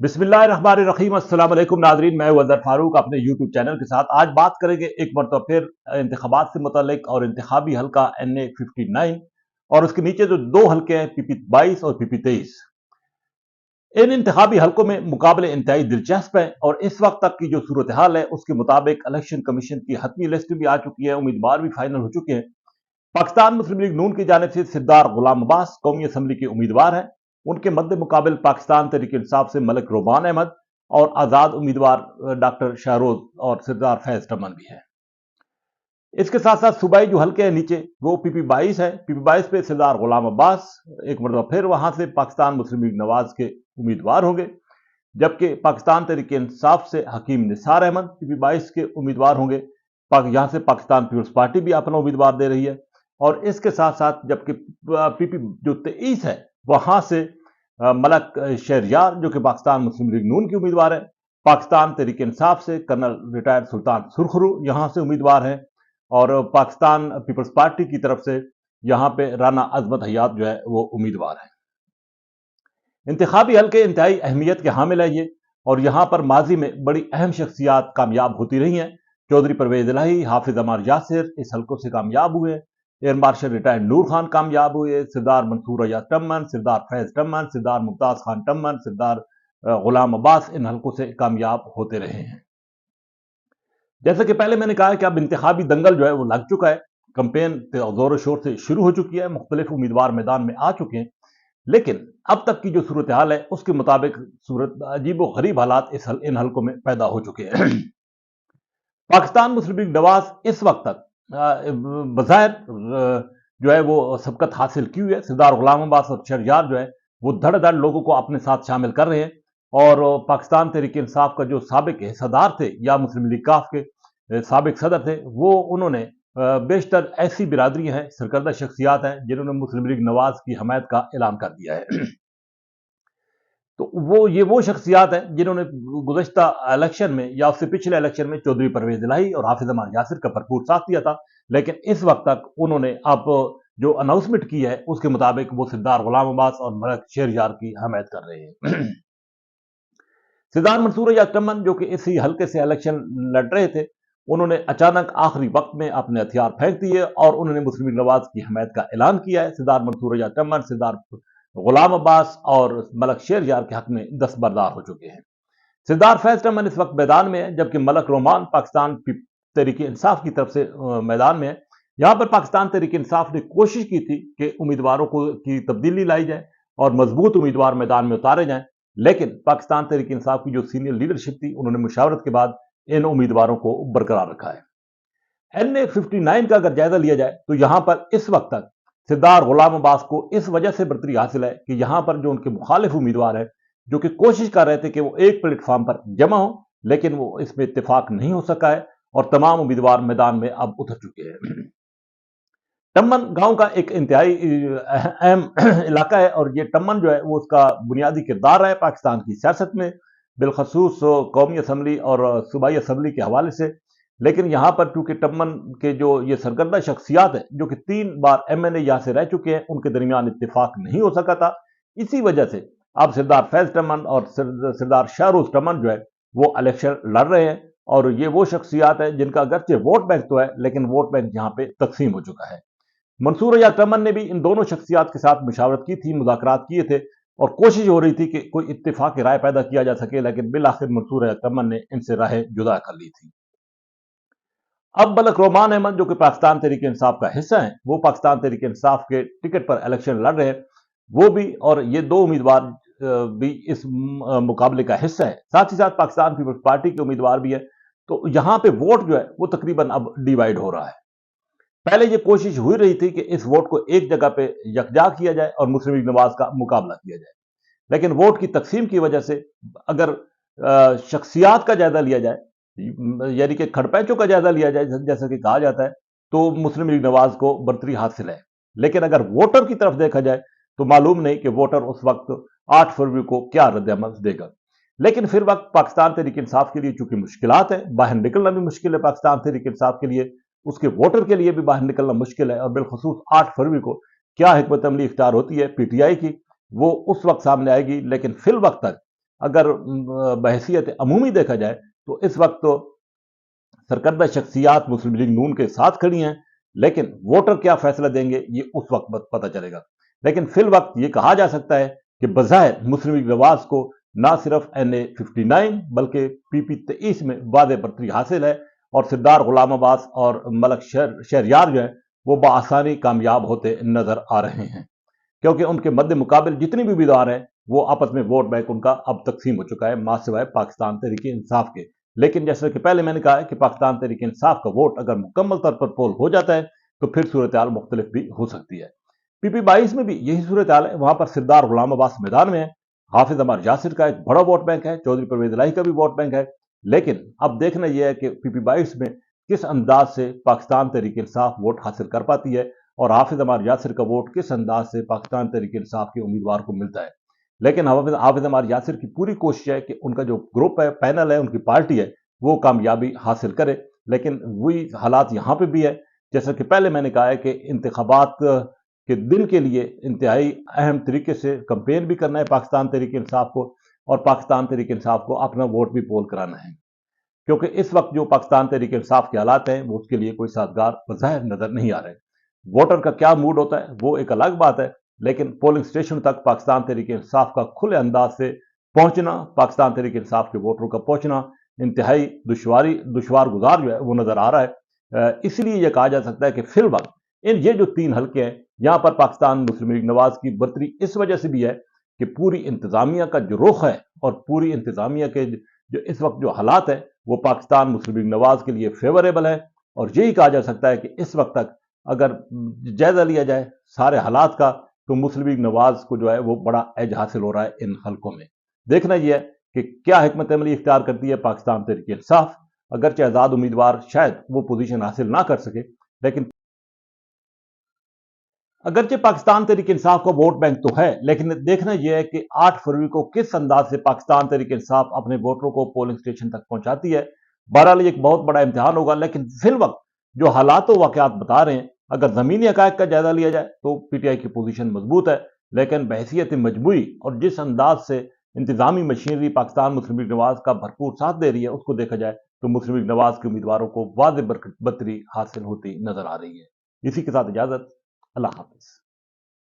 बिस्मिल्लाहिर्रहमानिर्रहीम। अस्सलाम वालेकुम नाजरीन, मैं अजहर फारूक अपने यूट्यूब चैनल के साथ आज बात करेंगे एक मरतबा फिर इंतखाबात से मुतल्लिक और इंतखाबी हल्का NA-59 और उसके नीचे जो दो हल्के हैं PP-22 और PP-23। इन इंतखाबी हल्कों में मुकाबले इंतहाई दिलचस्प हैं और इस वक्त तक की जो सूरत हाल है उसके मुताबिक इलेक्शन कमीशन की हतमी लिस्ट भी आ चुकी है, उम्मीदवार भी फाइनल हो चुके हैं। पाकिस्तान मुस्लिम लीग नून की जानिब से सिद्दार गुलाम अब्बास कौमी असम्बली के उम्मीदवार हैं। उनके मद्दे मुकाबल पाकिस्तान तहरीक इंसाफ से मलिक रोमान अहमद और आज़ाद उम्मीदवार डॉक्टर शाहरोज और सिरदार फैज टमन भी है। इसके साथ साथ सूबाई जो हल्के हैं नीचे वो PP-22 है। PP-22 पे सिरदार गुलाम अब्बास एक मरतबा फिर वहां से पाकिस्तान मुस्लिम लीग नवाज के उम्मीदवार होंगे, जबकि पाकिस्तान तहरीक इंसाफ से हकीम निसार अहमद PP-22 के उम्मीदवार होंगे। यहां से पाकिस्तान पीपल्स पार्टी भी अपना उम्मीदवार दे रही है। और इसके साथ साथ जबकि PP जो 23 है वहां से मलक शहरयार जो कि पाकिस्तान मुस्लिम लीग नून की उम्मीदवार है, पाकिस्तान तहरीक इंसाफ से कर्नल रिटायर्ड सुल्तान सुरखरू यहां से उम्मीदवार हैं और पाकिस्तान पीपल्स पार्टी की तरफ से यहां पे राना अजमत हयात जो है वो उम्मीदवार है। इंतखाबी हल्के इंतहाई अहमियत के हामिल है ये, और यहां पर माजी में बड़ी अहम शख्सियात कामयाब होती रही हैं। चौधरी परवेज इलाही, हाफिज अमार यासिर इस हल्कों से कामयाब हुए। एयर मार्शल रिटायर्ड नूर खान कामयाब हुए, सरदार मंसूर अयाज टम्मन, सरदार फैज टम्मन, सरदार मुमताज खान टम्मन, सरदार गुलाम अब्बास इन हल्कों से कामयाब होते रहे हैं। जैसे कि पहले मैंने कहा कि अब इंतखाबी दंगल जो है वो लग चुका है, कंपेन जोर शोर से शुरू हो चुकी है, मुख्तलिफ उम्मीदवार मैदान में आ चुके हैं। लेकिन अब तक की जो सूरत हाल है उसके मुताबिक सूरत अजीब व गरीब हालात इन हल्कों में पैदा हो चुके हैं। पाकिस्तान मुस्लिम लीग नवाज इस वक्त तक बज़ाहिर जो है वो सबकत हासिल की हुई है। सरदार गुलाम अब्बास और शहरयार जो है वो धड़ धड़ लोगों को अपने साथ शामिल कर रहे हैं और पाकिस्तान तहरीक इंसाफ का जो साबिक हिस्सेदार थे या मुस्लिम लीग काफ के साबिक सदर थे, वो उन्होंने बेशतर ऐसी बिरादरी हैं, सरकर्दा शख्सियात हैं जिन्होंने मुस्लिम लीग नवाज की हमायत का ऐलान कर दिया है। तो वो शख्सियात हैं जिन्होंने गुज़श्ता इलेक्शन में या उससे पिछले इलेक्शन में चौधरी परवेज इलाही और हाफिज अमार यासिर का भरपूर साथ दिया था, लेकिन इस वक्त तक उन्होंने अब जो अनाउंसमेंट की है उसके मुताबिक वो सिद्दार गुलाम अब्बास और मलक शहरयार की हमायत कर रहे हैं। सिद्दार मंसूर अयाज टम्मन जो कि इसी हल्के से इलेक्शन लड़ रहे थे, उन्होंने अचानक आखिरी वक्त में अपने हथियार फेंक दिए और उन्होंने मुस्लिम लीग नवाज की हमायत का ऐलान किया है। सिद्दार मंसूर अयाज टम्मन, सिद्दार गुलाम अब्बास और मलक शहरयार के हक में दस्तबरदार हो चुके हैं। सिद्दार फैज टम्मन इस वक्त मैदान में है, जबकि मलक रोमान पाकिस्तान तहरीक इंसाफ की तरफ से मैदान में है। यहां पर पाकिस्तान तहरीक इंसाफ ने कोशिश की थी कि उम्मीदवारों को की तब्दीली लाई जाए और मजबूत उम्मीदवार मैदान में उतारे जाएं, लेकिन पाकिस्तान तहरीक इंसाफ की जो सीनियर लीडरशिप थी उन्होंने मुशावरत के बाद इन उम्मीदवारों को बरकरार रखा है। NA-59 का अगर जायजा लिया जाए तो यहां पर इस वक्त तक सिद्दार गुलाम अब्बास को इस वजह से बरतरी हासिल है कि यहां पर जो उनके मुखालिफ उम्मीदवार है जो कि कोशिश कर रहे थे कि वो एक प्लेटफॉर्म पर जमा हो, लेकिन वो इसमें इत्तेफाक नहीं हो सका है और तमाम उम्मीदवार मैदान में अब उतर चुके हैं। टम्मन गांव का एक इंतहाई अहम इलाका है और ये टम्मन जो है वो उसका बुनियादी किरदार है पाकिस्तान की सियासत में, बिलखसूस कौमी असम्बली और सूबाई असम्बली के हवाले से। लेकिन यहाँ पर चूंकि टम्मन के जो ये सरकर्दा शख्सियात है जो कि 3 बार MNA यहाँ से रह चुके हैं, उनके दरमियान इत्तेफाक नहीं हो सका था। इसी वजह से अब सरदार फैज टम्मन और सरदार शाहरोज टम्मन जो है वो इलेक्शन लड़ रहे हैं और ये वो शख्सियात है जिनका अगरचे वोट बैंक तो है लेकिन वोट बैंक यहाँ पे तकसीम हो चुका है। मंसूर अयाज टम्मन ने भी इन दोनों शख्सियात के साथ मुशावरत की थी, मुज़ाकरात किए थे और कोशिश हो रही थी कि कोई इत्तेफाक राय पैदा किया जा सके, लेकिन बिलाखिर मंसूर अयाज टम्मन ने इनसे राहें जुदा कर ली थी। अब मलक रोमान अहमद जो कि पाकिस्तान तहरीक इंसाफ का हिस्सा है, वो पाकिस्तान तहरीक इंसाफ के टिकट पर इलेक्शन लड़ रहे हैं, वो भी और ये दो उम्मीदवार भी इस मुकाबले का हिस्सा है। साथ ही साथ पाकिस्तान पीपल्स पार्टी के उम्मीदवार भी है। तो यहाँ पे वोट जो है वो तकरीबन अब डिवाइड हो रहा है। पहले ये कोशिश हुई रही थी कि इस वोट को एक जगह पे यकजा किया जाए और मुस्लिम लीग नवाज का मुकाबला किया जाए, लेकिन वोट की तकसीम की वजह से अगर शख्सियात का जायजा लिया जाए, यानी कि खड़पैंचों का जायजा लिया जाए जैसा कि कहा जाता है, तो मुस्लिम लीग नवाज को बरतरी हासिल है। लेकिन अगर वोटर की तरफ देखा जाए तो मालूम नहीं कि वोटर उस वक्त 8 फरवरी को क्या रद्द-ए-अमल देगा। लेकिन फिर वक्त पाकिस्तान तहरीक इंसाफ के लिए चूंकि मुश्किलात है, बाहर निकलना भी मुश्किल है पाकिस्तान तहरीक इंसाफ के लिए, उसके वोटर के लिए भी बाहर निकलना मुश्किल है और बिलखसूस 8 फरवरी को क्या हिकमत अमली इख्तियार होती है PTI की, वो उस वक्त सामने आएगी। लेकिन फिल वक्त तक اگر بحیثیت عمومی دیکھا جائے تو اس وقت تو سرکردہ شخصیات مسلم لیگ نون کے ساتھ کھڑی ہیں، لیکن ووٹر کیا فیصلہ دیں گے یہ اس وقت پتہ چلے گا۔ لیکن فی الوقت یہ کہا جا سکتا ہے کہ بظاہر مسلم لیگ نواز کو نہ صرف NA-59 بلکہ PP-23 میں واضح برتری حاصل ہے، اور سردار غلام عباس اور ملک شہریار جو ہیں وہ بآسانی کامیاب ہوتے نظر آ رہے ہیں، کیونکہ ان کے مد مقابل جتنی بھی امیدوار ہیں وہ آپس میں ووٹ بینک ان کا اب تقسیم ہو چکا ہے، ماں سوائے پاکستان تحریک انصاف کے۔ لیکن جیسے کہ پہلے میں نے کہا ہے کہ پاکستان تحریک انصاف کا ووٹ اگر مکمل طور پر پول ہو جاتا ہے تو پھر صورتحال مختلف بھی ہو سکتی ہے۔ PP-22 میں بھی یہی صورتحال ہے، وہاں پر سردار غلام عباس میدان میں ہے، حافظ عمار یاسر کا ایک بڑا ووٹ بینک ہے، چودھری پرویز الہی کا بھی ووٹ بینک ہے، لیکن اب دیکھنا یہ ہے کہ PP-22 میں کس انداز سے پاکستان تحریک انصاف ووٹ حاصل کر پاتی ہے، اور حافظ عمار یاسر کا ووٹ کس انداز سے پاکستان تحریک انصاف کے امیدوار کو ملتا ہے۔ لیکن حافظ عمار یاسر کی پوری کوشش ہے کہ ان کا جو گروپ ہے، پینل ہے، ان کی پارٹی ہے، وہ کامیابی حاصل کرے، لیکن وہی حالات یہاں پہ بھی ہے۔ جیسا کہ پہلے میں نے کہا ہے کہ انتخابات کے دن کے لیے انتہائی اہم طریقے سے کمپین بھی کرنا ہے پاکستان تحریک انصاف کو، اور پاکستان تحریک انصاف کو اپنا ووٹ بھی پول کرانا ہے، کیونکہ اس وقت جو پاکستان تحریک انصاف کے حالات ہیں وہ اس کے لیے کوئی سازگار بظاہر نظر نہیں آ رہے۔ ووٹر کا کیا موڈ ہوتا ہے وہ ایک الگ بات ہے، لیکن پولنگ سٹیشن تک پاکستان تحریک انصاف کا کھلے انداز سے پہنچنا، پاکستان تحریک انصاف کے ووٹروں کا پہنچنا انتہائی دشوار گزار جو ہے وہ نظر آ رہا ہے۔ اس لیے یہ کہا جا سکتا ہے کہ فی الوقت یہ جو 3 حلقے ہیں یہاں پر پاکستان مسلم لیگ نواز کی برتری اس وجہ سے بھی ہے کہ پوری انتظامیہ کا جو رخ ہے اور پوری انتظامیہ کے جو اس وقت جو حالات ہیں وہ پاکستان مسلم لیگ نواز کے لیے فیوریبل ہے، اور یہی کہا جا سکتا ہے کہ اس وقت تک اگر جائزہ لیا جائے سارے حالات کا تو مسلم لیگ نواز کو جو ہے وہ بڑا ایج حاصل ہو رہا ہے ان حلقوں میں۔ دیکھنا یہ ہے کہ کیا حکمت عملی اختیار کرتی ہے پاکستان تحریک انصاف، اگرچہ آزاد امیدوار شاید وہ پوزیشن حاصل نہ کر سکے، لیکن اگرچہ پاکستان تحریک انصاف کا ووٹ بینک تو ہے، لیکن دیکھنا یہ ہے کہ 8 فروری کو کس انداز سے پاکستان تحریک انصاف اپنے ووٹروں کو پولنگ سٹیشن تک پہنچاتی ہے۔ بہرحال یہ ایک بہت بڑا امتحان ہوگا، لیکن فی الوقت جو حالات و واقعات بتا رہے ہیں، اگر زمینی حقائق کا جائزہ لیا جائے تو PTI کی پوزیشن مضبوط ہے، لیکن بحیثیت مجموعی اور جس انداز سے انتظامی مشینری پاکستان مسلم لیگ نواز کا بھرپور ساتھ دے رہی ہے اس کو دیکھا جائے تو مسلم لیگ نواز کے امیدواروں کو واضح برتری حاصل ہوتی نظر آ رہی ہے۔ اسی کے ساتھ اجازت، اللہ حافظ۔